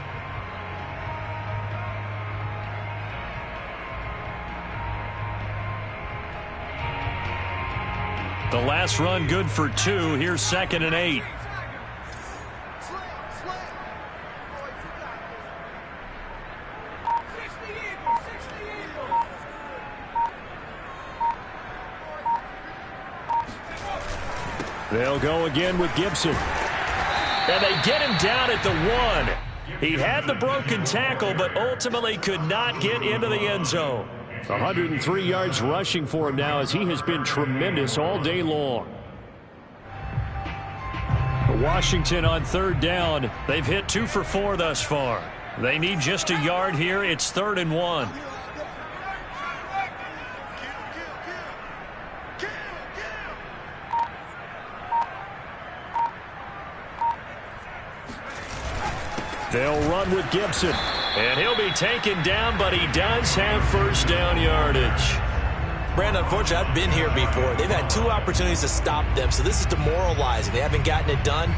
The last run good for 2. Here's 2nd and 8. They'll go again with Gibson. And they get him down at the 1. He had the broken tackle, but ultimately could not get into the end zone. 103 yards rushing for him now as he has been tremendous all day long. Washington on 3rd down. They've hit 2 for 4 thus far. They need just a yard here. It's 3rd and 1. They'll run with Gibson. And he'll be taken down, but he does have first down yardage. Brandon, unfortunately, I've been here before. They've had 2 opportunities to stop them, so this is demoralizing. They haven't gotten it done.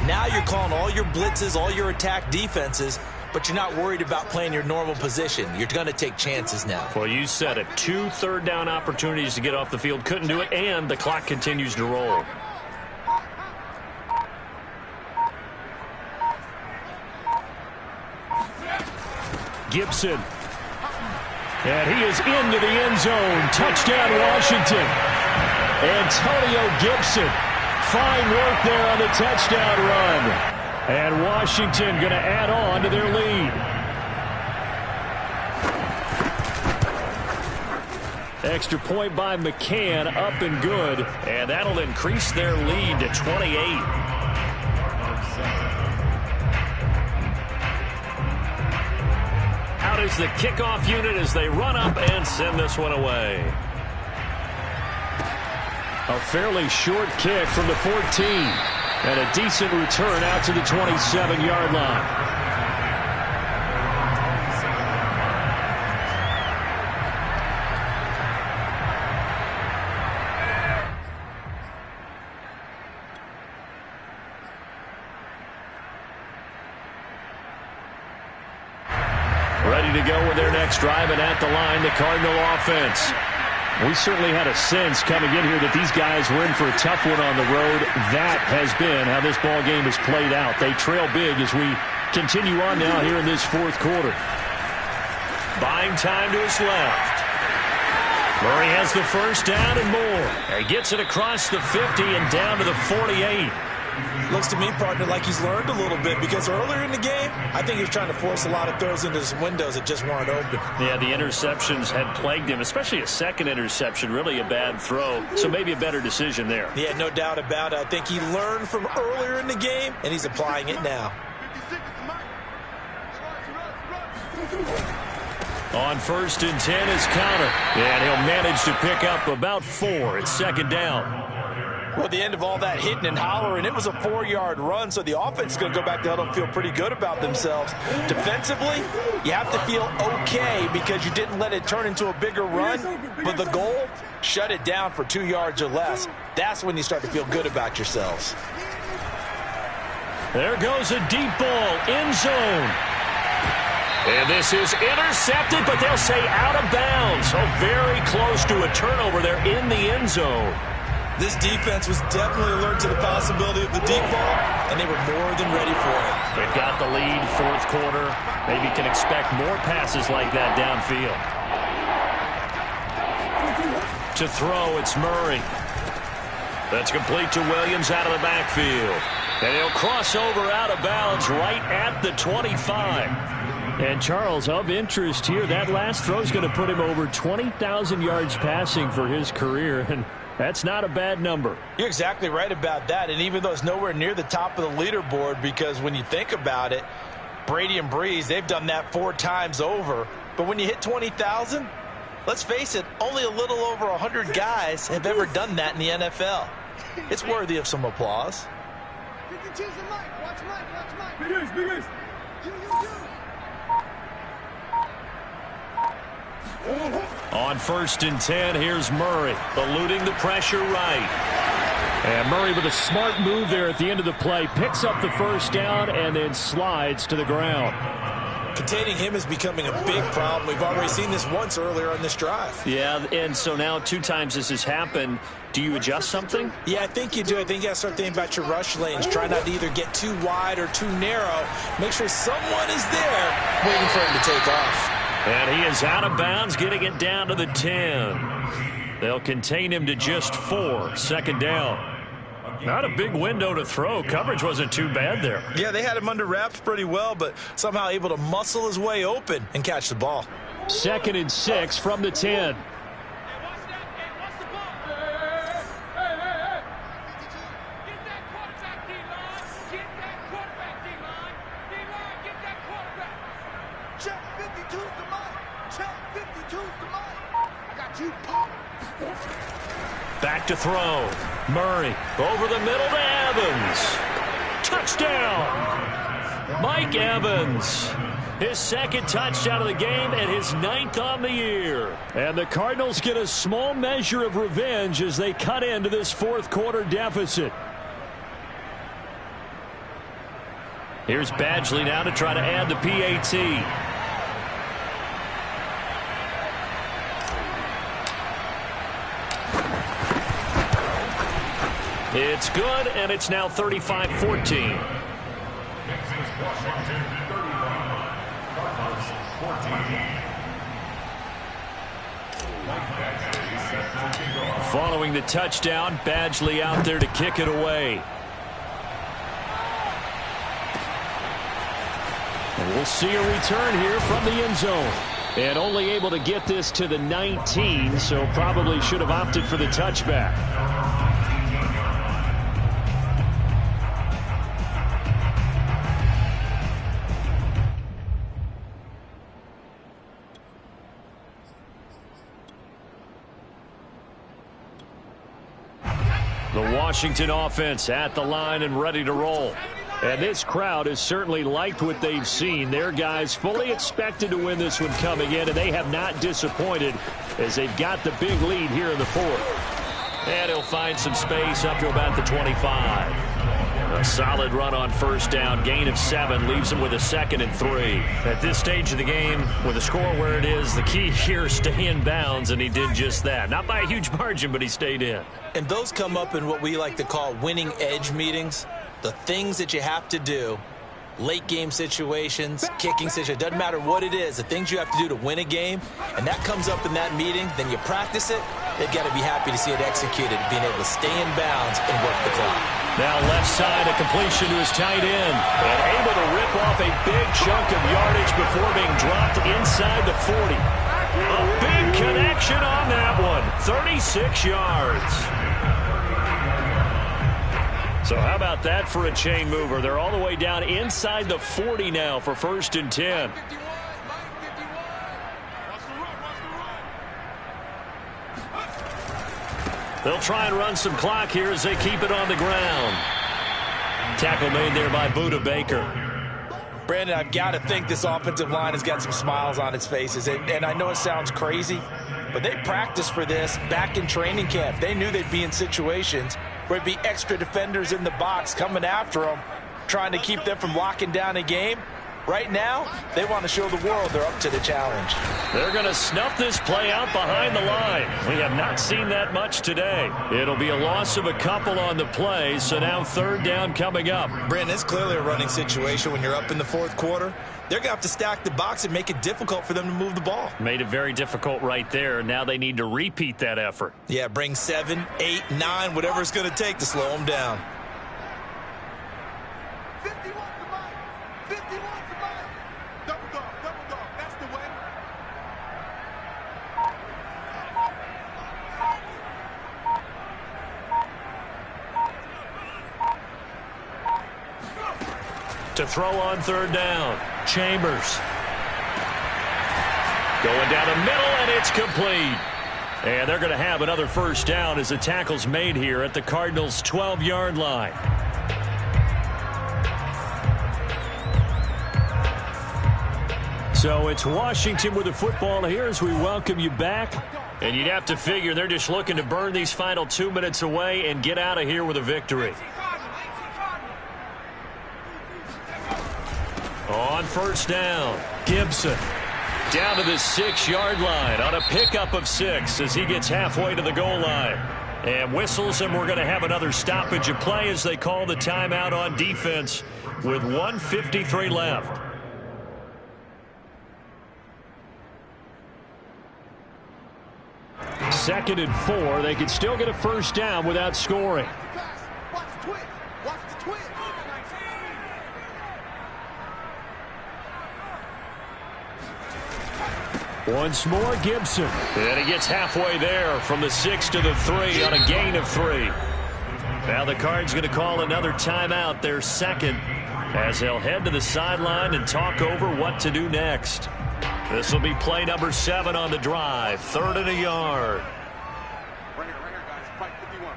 Now you're calling all your blitzes, all your attack defenses, but you're not worried about playing your normal position. You're going to take chances now. Well, you said it. 2 third-down opportunities to get off the field. Couldn't do it, and the clock continues to roll. Gibson. And he is into the end zone. Touchdown, Washington. Antonio Gibson. Fine work there on the touchdown run. And Washington going to add on to their lead. Extra point by McCann, up and good. And that'll increase their lead to 28. Out is the kickoff unit as they run up and send this one away. A fairly short kick from the 14. And a decent return out to the 27-yard line. Ready to go with their next drive, and at the line, the Cardinal offense. We certainly had a sense coming in here that these guys were in for a tough one on the road. That has been how this ball game has played out. They trail big as we continue on now here in this 4th quarter. Buying time to his left. Murray has the first down and more. He gets it across the 50 and down to the 48. Looks to me, partner, like he's learned a little bit, because earlier in the game, I think he was trying to force a lot of throws into his windows that just weren't open. Yeah, the interceptions had plagued him, especially a second interception, really a bad throw, so maybe a better decision there. Yeah, no doubt about it. I think he learned from earlier in the game, and he's applying it now. On 1st and 10 is Connor, and he'll manage to pick up about 4. It's 2nd down. Well, at the end of all that hitting and hollering, it was a 4-yard run, so the offense is going to go back to huddle and feel pretty good about themselves. Defensively, you have to feel okay because you didn't let it turn into a bigger run, but the goal, shut it down for 2 yards or less. That's when you start to feel good about yourselves. There goes a deep ball, end zone. And this is intercepted, but they'll say out of bounds. So very close to a turnover there in the end zone. This defense was definitely alert to the possibility of the deep ball, and they were more than ready for it. They've got the lead, 4th quarter. Maybe can expect more passes like that downfield. To throw, it's Murray. That's complete to Williams out of the backfield. And he'll cross over out of bounds right at the 25. And Charles, of interest here, that last throw is going to put him over 20,000 yards passing for his career, and that's not a bad number. You're exactly right about that, and even though it's nowhere near the top of the leaderboard, because when you think about it, Brady and Breeze, they've done that 4 times over. But when you hit 20,000, let's face it, only a little over 100 guys have ever done that in the NFL. It's worthy of some applause. On 1st and 10, here's Murray, eluding the pressure right. And Murray with a smart move there at the end of the play, picks up the first down and then slides to the ground. Containing him is becoming a big problem. We've already seen this once earlier on this drive. Yeah, and so now 2 times this has happened. Do you adjust something? Yeah, I think you do. I think you got to start thinking about your rush lanes. Try not to either get too wide or too narrow. Make sure someone is there waiting for him to take off. And he is out of bounds, getting it down to the 10. They'll contain him to just 4. 2nd down. Not a big window to throw. Coverage wasn't too bad there. Yeah, they had him under wraps pretty well, but somehow able to muscle his way open and catch the ball. 2nd and 6 from the 10. Back to throw. Murray over the middle to Evans. Touchdown. Mike Evans. His second touchdown of the game and his 9th on the year. And the Cardinals get a small measure of revenge as they cut into this fourth quarter deficit. Here's Badgley now to try to add the PAT. It's good, and it's now 35-14. Following the touchdown, Badgley out there to kick it away. And we'll see a return here from the end zone. And only able to get this to the 19, so probably should have opted for the touchback. The Washington offense at the line and ready to roll. And this crowd has certainly liked what they've seen. Their guys fully expected to win this one coming in, and they have not disappointed as they've got the big lead here in the fourth. And he'll find some space up to about the 25. A solid run on first down. Gain of 7 leaves him with a 2nd and 3. At this stage of the game, with the score where it is, the key here is stay in bounds, and he did just that. Not by a huge margin, but he stayed in. And those come up in what we like to call winning edge meetings. The things that you have to do, late game situations, kicking situations, doesn't matter what it is, the things you have to do to win a game, and that comes up in that meeting, then you practice it, they've got to be happy to see it executed, being able to stay in bounds and work the clock. Now left side, a completion to his tight end, and able to rip off a big chunk of yardage before being dropped inside the 40. A big connection on that one, 36 yards. So how about that for a chain mover? They're all the way down inside the 40 now for 1st and 10. They'll try and run some clock here as they keep it on the ground. Tackle made there by Budda Baker. Brandon, I've got to think this offensive line has got some smiles on its faces. And I know it sounds crazy, but they practiced for this back in training camp. They knew they'd be in situations where it'd be extra defenders in the box coming after them, trying to keep them from locking down a game. Right now, they want to show the world they're up to the challenge. They're going to snuff this play out behind the line. We have not seen that much today. It'll be a loss of a couple on the play, so now 3rd down coming up. Brandon, it's clearly a running situation when you're up in the fourth quarter. They're going to have to stack the box and make it difficult for them to move the ball. Made it very difficult right there. Now they need to repeat that effort. Yeah, bring 7, 8, 9, whatever it's going to take to slow them down. 51 to mine. 51 to mine. Double dog. That's the way. To throw on 3rd down. Chambers. Going down the middle, and it's complete. And they're going to have another 1st down as the tackle's made here at the Cardinals' 12-yard line. So it's Washington with the football here as we welcome you back. And you'd have to figure they're just looking to burn these final 2 minutes away and get out of here with a victory. On 1st down, Gibson down to the 6-yard line on a pickup of 6 as he gets halfway to the goal line. And whistles, and we're going to have another stoppage of play as they call the timeout on defense with 1:53 left. Second and 4. They could still get a 1st down without scoring. Watch the twist. Watch the twist. Once more, Gibson. And he gets halfway there from the 6 to the 3 on a gain of 3. Now the Cards going to call another timeout, their 2nd, as they'll head to the sideline and talk over what to do next. This will be play number 7 on the drive. 3rd and a yard. Right here, guys. Mike 51.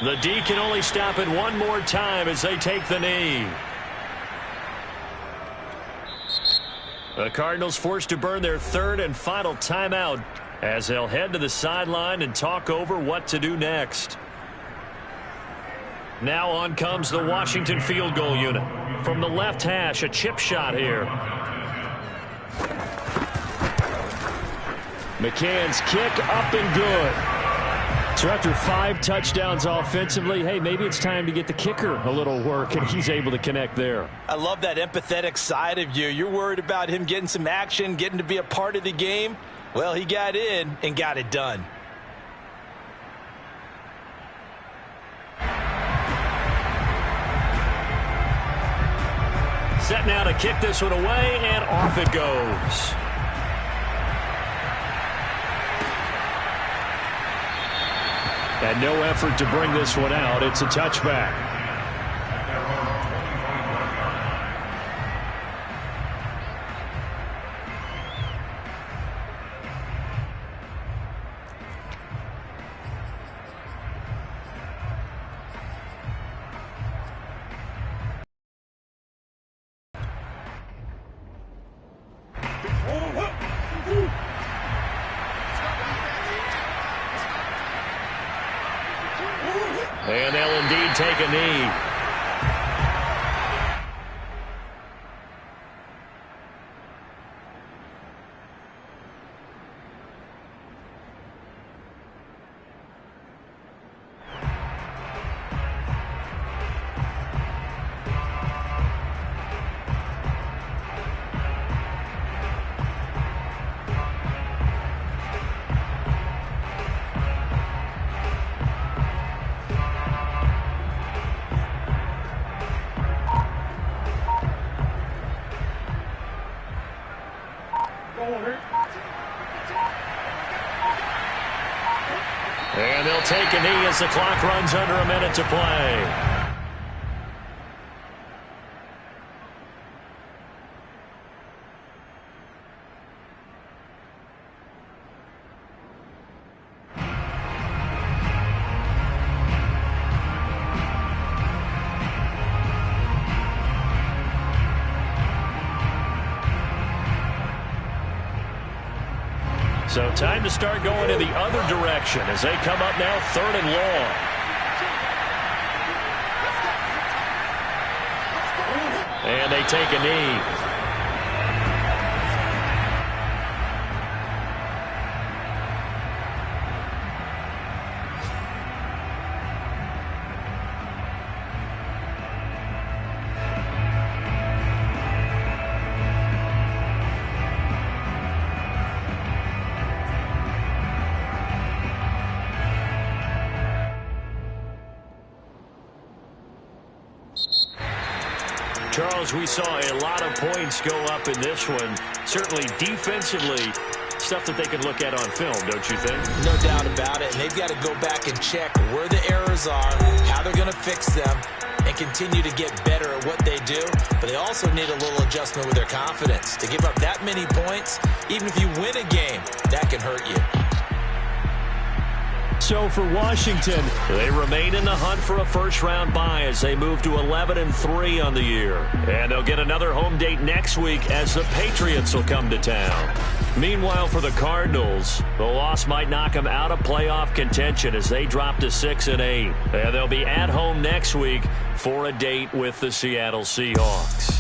The D can only stop it one more time as they take the knee. The Cardinals forced to burn their third and final timeout as they'll head to the sideline and talk over what to do next. Now on comes the Washington field goal unit. From the left hash, a chip shot here. McCann's kick up and good. So after 5 touchdowns offensively, hey, maybe it's time to get the kicker a little work, and he's able to connect there. I love that empathetic side of you. You're worried about him getting some action, getting to be a part of the game. Well, he got in and got it done. Set now to kick this one away, and off it goes. And no effort to bring this one out. It's a touchback. And they'll indeed take a knee. And they'll take a knee as the clock runs under a minute to play. So time to start going in the other direction as they come up now 3rd and long. And they take a knee. Charles, we saw a lot of points go up in this one. Certainly defensively, stuff that they can look at on film, don't you think? No doubt about it. And they've got to go back and check where the errors are, how they're going to fix them, and continue to get better at what they do. But they also need a little adjustment with their confidence. To give up that many points, even if you win a game, that can hurt you. So for Washington, they remain in the hunt for a first-round bye as they move to 11-3 on the year. And they'll get another home date next week as the Patriots will come to town. Meanwhile, for the Cardinals, the loss might knock them out of playoff contention as they drop to 6-8. And they'll be at home next week for a date with the Seattle Seahawks.